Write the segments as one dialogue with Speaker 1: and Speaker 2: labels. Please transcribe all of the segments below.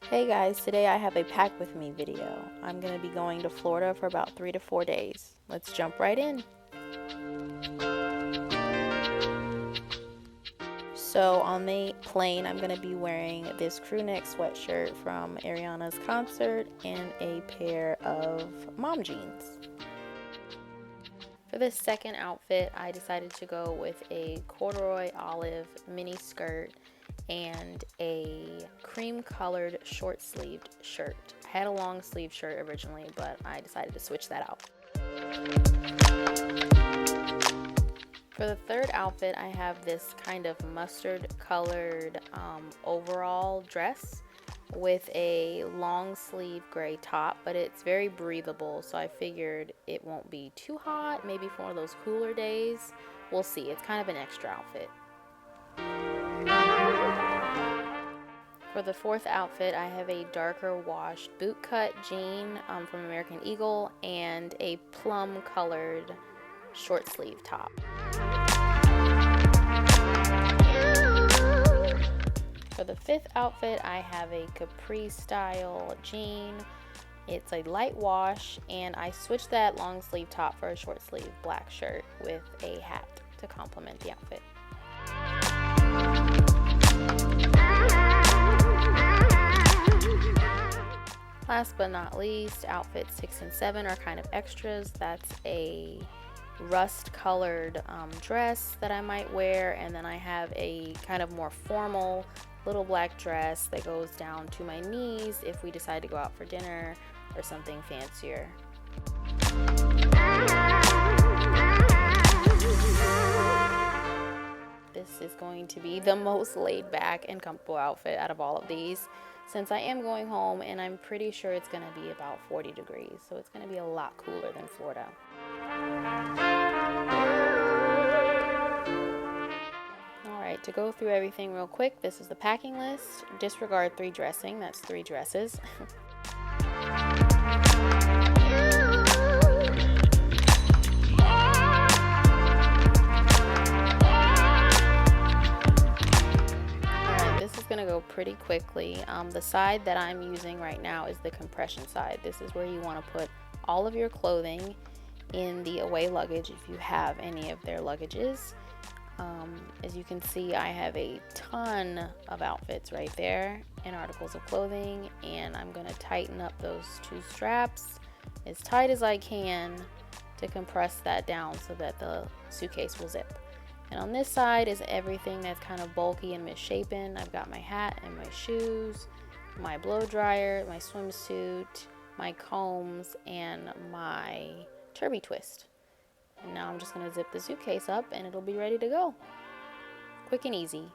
Speaker 1: Hey guys, today I have a pack with me video. I'm going to be going to Florida for about 3 to 4 days. Let's jump right in. So on the plane, I'm going to be wearing this crew neck sweatshirt from Ariana's concert and a pair of mom jeans. For this second outfit, I decided to go with a corduroy olive mini skirt and a cream colored short sleeved shirt. I had a long sleeve shirt originally, but I decided to switch that out. For the third outfit, I have this kind of mustard colored overall dress with a long sleeve gray top, but it's very breathable, so I figured it won't be too hot, maybe for one of those cooler days. We'll see. It's kind of an extra outfit. For the fourth outfit, I have a darker washed bootcut jean from American Eagle and a plum colored short sleeve top. For the fifth outfit, I have a capri style jean. It's a light wash, and I switched that long sleeve top for a short sleeve black shirt with a hat to complement the outfit. Last but not least, outfits 6 and 7 are kind of extras. That's a rust colored dress that I might wear, and then I have a kind of more formal little black dress that goes down to my knees if we decide to go out for dinner or something fancier. This is going to be the most laid back and comfortable outfit out of all of these, since I am going home and I'm pretty sure it's going to be about 40 degrees, so it's going to be a lot cooler than Florida. Alright, to go through everything real quick, this is the packing list. Disregard 3 dressing, that's 3 dresses. Going to go pretty quickly. The side that I'm using right now is the compression side. This is where you want to put all of your clothing in the away luggage if you have any of their luggages. As you can see, I have a ton of outfits right there and articles of clothing, and I'm going to tighten up those 2 straps as tight as I can to compress that down so that the suitcase will zip. And on this side is everything that's kind of bulky and misshapen. I've got my hat and my shoes, my blow dryer, my swimsuit, my combs, and my turby twist. And now I'm just going to zip the suitcase up and it'll be ready to go. Quick and easy.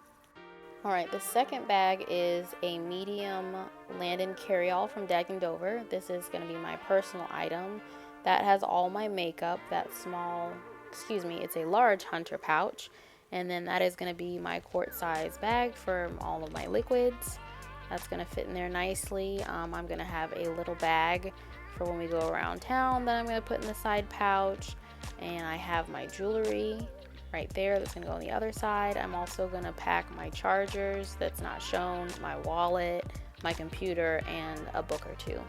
Speaker 1: Alright, the second bag is a medium Landon Carryall from Dagne Dover. This is going to be my personal item. That has all my makeup, it's a large hunter pouch, and then that is going to be my quart size bag for all of my liquids. That's going to fit in there nicely. I'm going to have a little bag for when we go around town that I'm going to put in the side pouch, and I have my jewelry right there that's going to go on the other side. I'm also going to pack my chargers that's not shown, my wallet, my computer, and a book or 2.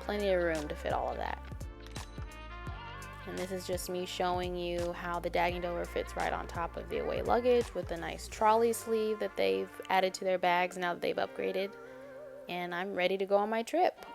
Speaker 1: Plenty of room to fit all of that. And this is just me showing you how the Dagne Dover fits right on top of the away luggage with a nice trolley sleeve that they've added to their bags now that they've upgraded. And I'm ready to go on my trip.